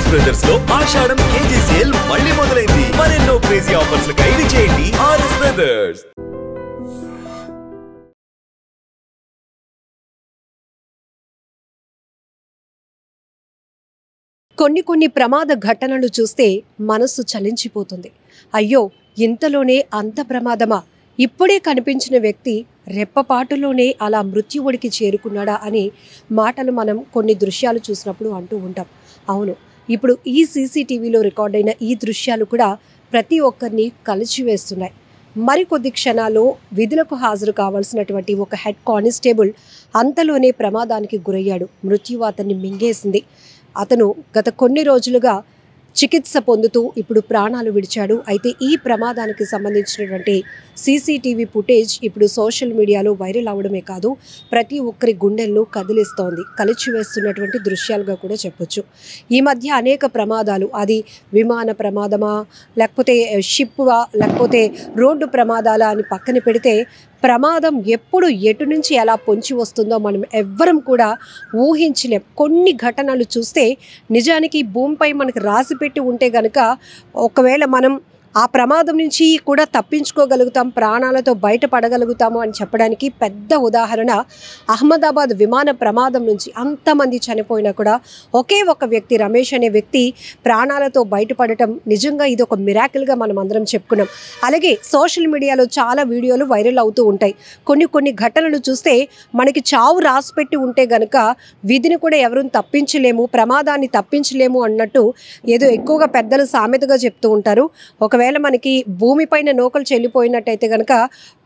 RS brothers లో ఆషాఢం KG sale మళ్ళీ మొదలైంది. మరెన్నో క్రేజీ ఆఫర్స్ ఖైదీ చేయండి ఆర్ఎస్ బ్రదర్స్. కొన్ని ప్రమాద ఘటనలు చూస్తే మనసు చలించిపోతుంది. అయ్యో, ఇంతలోనే అంత ప్రమాదమా? ఇప్పుడే కనిపించిన వ్యక్తి రెప్పపాటులోనే అలా మృత్యువుడికి చేరుకున్నాడా అని మాటలు మనం కొన్ని దృశ్యాలు చూసినప్పుడు అంటూ ఉంటాం. అవును, ఇప్పుడు ఈ సీసీటీవీలో రికార్డైన ఈ దృశ్యాలు కూడా ప్రతి ఒక్కరిని కలిచివేస్తున్నాయి. మరికొద్ది క్షణాల్లో విధులకు హాజరు కావాల్సినటువంటి ఒక హెడ్ కానిస్టేబుల్ అంతలోనే ప్రమాదానికి గురయ్యాడు. మృత్యువు అతన్ని మింగేసింది. అతను గత కొన్ని రోజులుగా చికిత్స పొందుతూ ఇప్పుడు ప్రాణాలు విడిచాడు. అయితే ఈ ప్రమాదానికి సంబంధించినటువంటి సీసీటీవీ ఫుటేజ్ ఇప్పుడు సోషల్ మీడియాలో వైరల్ అవడమే కాదు, ప్రతి ఒక్కరి గుండెలను కదిలిస్తోంది. కలిచివేస్తున్నటువంటి దృశ్యాలుగా కూడా చెప్పొచ్చు. ఈ మధ్య అనేక ప్రమాదాలు, అది విమాన ప్రమాదమా, లేకపోతే షిప్వా, లేకపోతే రోడ్డు ప్రమాదాలా అని పక్కన పెడితే ప్రమాదం ఎప్పుడు ఎటు నుంచి ఎలా పొంచి వస్తుందో మనం ఎవ్వరం కూడా ఊహించలేం. కొన్ని ఘటనలు చూస్తే నిజానికి భూమిపై మనకు రాసిపెట్టి ఉంటే గనక ఒకవేళ మనం ఆ ప్రమాదం నుంచి కూడా తప్పించుకోగలుగుతాం, ప్రాణాలతో బయటపడగలుగుతాము అని చెప్పడానికి పెద్ద ఉదాహరణ అహ్మదాబాద్ విమాన ప్రమాదం నుంచి అంతమంది చనిపోయినా కూడా ఒకే ఒక వ్యక్తి, రమేష్ అనే వ్యక్తి ప్రాణాలతో బయటపడటం నిజంగా ఇది ఒక మిరాకిల్గా మనం అందరం చెప్పుకున్నాం. అలాగే సోషల్ మీడియాలో చాలా వీడియోలు వైరల్ అవుతూ ఉంటాయి. కొన్ని ఘటనలు చూస్తే మనకి చావు రాసిపెట్టి ఉంటే గనక విధిని కూడా ఎవరూ తప్పించలేము, ప్రమాదాన్ని తప్పించలేము అన్నట్టు ఏదో ఎక్కువగా పెద్దలు సామెతగా చెప్తూ ఉంటారు. ఒకవేళ మనకి భూమిపైన నూకలు చెల్లిపోయినట్టయితే కనుక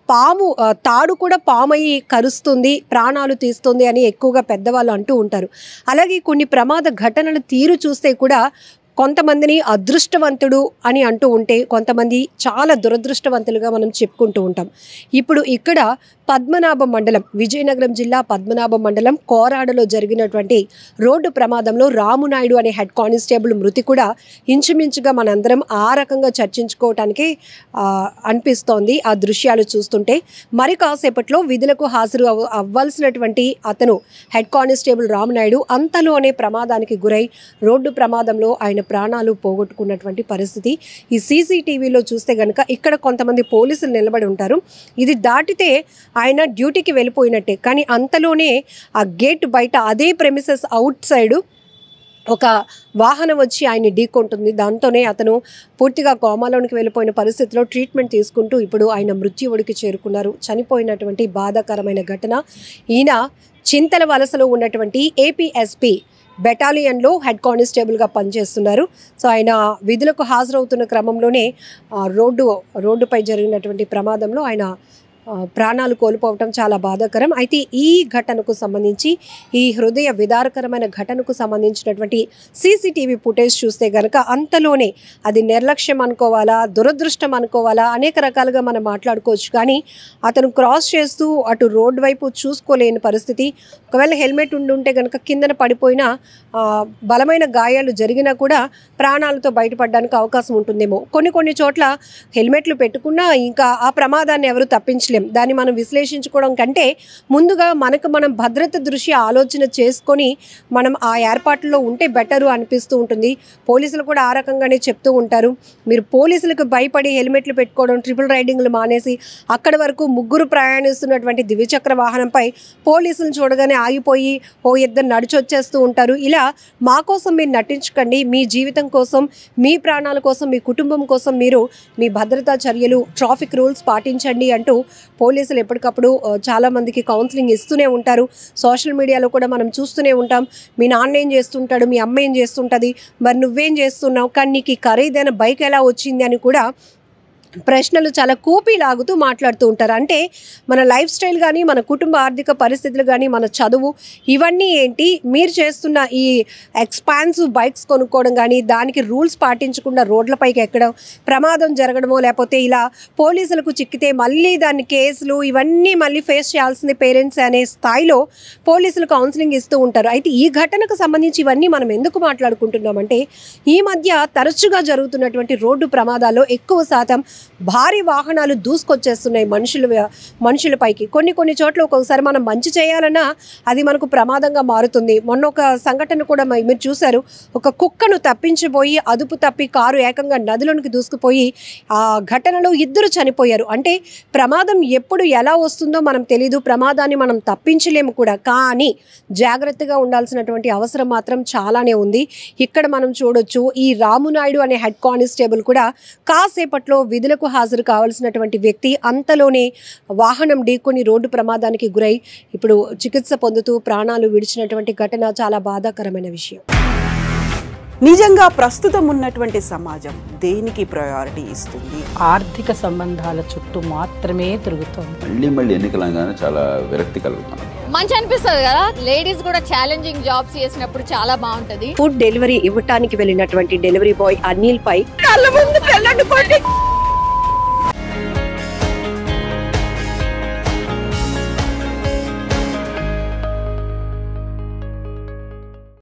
పాము తాడు కూడా పామయ్యి కరుస్తుంది, ప్రాణాలు తీస్తుంది అని ఎక్కువగా పెద్దవాళ్ళు అంటూ ఉంటారు. అలాగే కొన్ని ప్రమాద ఘటనల తీరు చూస్తే కూడా కొంతమందిని అదృష్టవంతుడు అని అంటూ ఉంటే కొంతమంది చాలా దురదృష్టవంతులుగా మనం చెప్పుకుంటూ ఉంటాం. ఇప్పుడు ఇక్కడ పద్మనాభం మండలం, విజయనగరం జిల్లా పద్మనాభం మండలం కోరాడలో జరిగినటువంటి రోడ్డు ప్రమాదంలో రామునాయుడు అనే హెడ్ కానిస్టేబుల్ మృతి కూడా ఇంచుమించుగా మనందరం ఆ రకంగా చర్చించుకోవటానికి అనిపిస్తోంది ఆ దృశ్యాలు చూస్తుంటే. మరి కాసేపట్లో విధులకు హాజరు అవ్వాల్సినటువంటి అతను హెడ్ కానిస్టేబుల్ రామునాయుడు అంతలోనే ప్రమాదానికి గురై రోడ్డు ప్రమాదంలో ఆయన ప్రాణాలు పోగొట్టుకున్నటువంటి పరిస్థితి ఈ సీసీటీవీలో చూస్తే గనక ఇక్కడ కొంతమంది పోలీసులు నిలబడి ఉంటారు. ఇది దాటితే ఆయన డ్యూటీకి వెళ్ళిపోయినట్టే. కానీ అంతలోనే ఆ గేట్ బయట అదే ప్రెమిసెస్ అవుట్ సైడ్ ఒక వాహనం వచ్చి ఆయన్ని ఢీకొంటుంది. దాంతోనే అతను పూర్తిగా కోమాలోనికి వెళ్ళిపోయిన పరిస్థితిలో ట్రీట్మెంట్ తీసుకుంటూ ఇప్పుడు ఆయన మృత్యువుడికి చేరుకున్నారు. చనిపోయినటువంటి బాధాకరమైన ఘటన. ఈయన చింతల వలసలో ఉన్నటువంటి ఏపీఎస్పీ బెటాలియన్లో హెడ్ కానిస్టేబుల్గా పనిచేస్తున్నారు. సో ఆయన విధులకు హాజరవుతున్న క్రమంలోనే రోడ్డుపై జరిగినటువంటి ప్రమాదంలో ఆయన ప్రాణాలు కోల్పోవటం చాలా బాధాకరం. అయితే ఈ ఘటనకు సంబంధించి, ఈ హృదయ విదారకరమైన ఘటనకు సంబంధించినటువంటి సీసీటీవీ ఫుటేజ్ చూస్తే కనుక అంతలోనే అది నిర్లక్ష్యం అనుకోవాలా, దురదృష్టం అనుకోవాలా, అనేక రకాలుగా మనం మాట్లాడుకోవచ్చు. కానీ అతను క్రాస్ చేస్తూ అటు రోడ్డు వైపు చూసుకోలేని పరిస్థితి. ఒకవేళ హెల్మెట్ ఉంటే కనుక కిందన పడిపోయినా బలమైన గాయాలు జరిగినా కూడా ప్రాణాలతో బయటపడడానికి అవకాశం ఉంటుందేమో. కొన్ని చోట్ల హెల్మెట్లు పెట్టుకున్నా ఇంకా ఆ ప్రమాదాన్ని ఎవరు తప్పించలేరు. దాన్ని మనం విశ్లేషించుకోవడం కంటే ముందుగా మనం భద్రత దృష్ట్యా ఆలోచన చేసుకొని మనం ఆ ఏర్పాట్లలో ఉంటే బెటరు అనిపిస్తూ ఉంటుంది. పోలీసులు కూడా ఆ రకంగానే చెప్తూ ఉంటారు. మీరు పోలీసులకు భయపడి హెల్మెట్లు పెట్టుకోవడం, ట్రిపుల్ రైడింగ్లు మానేసి అక్కడి వరకు ముగ్గురు ప్రయాణిస్తున్నటువంటి ద్విచక్ర వాహనంపై పోలీసులు చూడగానే ఆగిపోయి ఇద్దరు నడిచొచ్చేస్తూ ఉంటారు. ఇలా మా కోసం మీరు నటించకండి, మీ జీవితం కోసం, మీ ప్రాణాల కోసం, మీ కుటుంబం కోసం మీరు మీ భద్రతా చర్యలు, ట్రాఫిక్ రూల్స్ పాటించండి అంటూ పోలీసులు ఎప్పటికప్పుడు చాలామందికి కౌన్సిలింగ్ ఇస్తూనే ఉంటారు. సోషల్ మీడియాలో కూడా మనం చూస్తూనే ఉంటాం. మీ నాన్న ఏం చేస్తుంటాడు, మీ అమ్మ ఏం చేస్తుంటుంది, మరి నువ్వేం చేస్తున్నావు, కానీ నీకు ఖరీదైన బైక్ ఎలా వచ్చింది అని కూడా ప్రశ్నలు చాలా కూపీలాగుతూ మాట్లాడుతూ ఉంటారు. అంటే మన లైఫ్ స్టైల్ కానీ, మన కుటుంబ ఆర్థిక పరిస్థితులు కానీ, మన చదువు, ఇవన్నీ ఏంటి, మీరు చేస్తున్న ఈ ఎక్స్పాన్సివ్ బైక్స్ కొనుక్కోవడం కానీ, దానికి రూల్స్ పాటించకుండా రోడ్లపైకి ఎక్కడం, ప్రమాదం జరగడమో, లేకపోతే ఇలా పోలీసులకు చిక్కితే మళ్ళీ దాన్ని కేసులు ఇవన్నీ మళ్ళీ ఫేస్ చేయాల్సింది పేరెంట్స్ అనే స్థాయిలో పోలీసులు కౌన్సిలింగ్ ఇస్తూ ఉంటారు. అయితే ఈ ఘటనకు సంబంధించి ఇవన్నీ మనం ఎందుకు మాట్లాడుకుంటున్నామంటే ఈ మధ్య తరచుగా జరుగుతున్నటువంటి రోడ్డు ప్రమాదాల్లో ఎక్కువ శాతం భారీ వాహనాలు దూసుకొచ్చేస్తున్నాయి మనుషులపైకి. కొన్ని చోట్ల ఒక్కొక్కసారి మనం మంచి చేయాలన్నా అది మనకు ప్రమాదంగా మారుతుంది. మొన్న ఒక సంఘటన కూడా మీరు చూశారు. ఒక కుక్కను తప్పించిపోయి అదుపు తప్పి కారు ఏకంగా నదిలోనికి దూసుకుపోయి ఆ ఘటనలో 2 చనిపోయారు. అంటే ప్రమాదం ఎప్పుడు ఎలా వస్తుందో మనం తెలీదు, ప్రమాదాన్ని మనం తప్పించలేము కూడా. కానీ జాగ్రత్తగా ఉండాల్సినటువంటి అవసరం మాత్రం చాలానే ఉంది. ఇక్కడ మనం చూడొచ్చు, ఈ రామునాయుడు అనే హెడ్ కానిస్టేబుల్ కూడా కాసేపట్లో విధులకు హాజరు కావాల్సినటువంటి వ్యక్తి అంతలోనే వాహనం ఢీకొని రోడ్డు ప్రమాదానికి గురై ఇప్పుడు చికిత్స పొందుతూ ప్రాణాలు విడిచినటువంటి ఘటన చాలా బాధాకరమైన విషయం. నిజంగా ప్రస్తుతం ఉన్నటువంటి సమాజం దేనికి ప్రయారిటీ ఇస్తుంది? ఆర్థిక సంబంధాల చుట్టూ మాత్రమే తిరుగుతోంది. మళ్ళీ ఎన్నికలంగానే చాలా విరక్తి కలుగుతాను. మంచి అనిపిస్తుంది కదా, లేడీస్ కూడా ఛాలెంజింగ్ జాబ్స్ చేసినప్పుడు చాలా బాగుంటది. ఫుడ్ డెలివరీ ఇవ్వటానికి వెళ్ళినటువంటి డెలివరీ బాయ్ అనిల్ పై కళ్ళ ముందు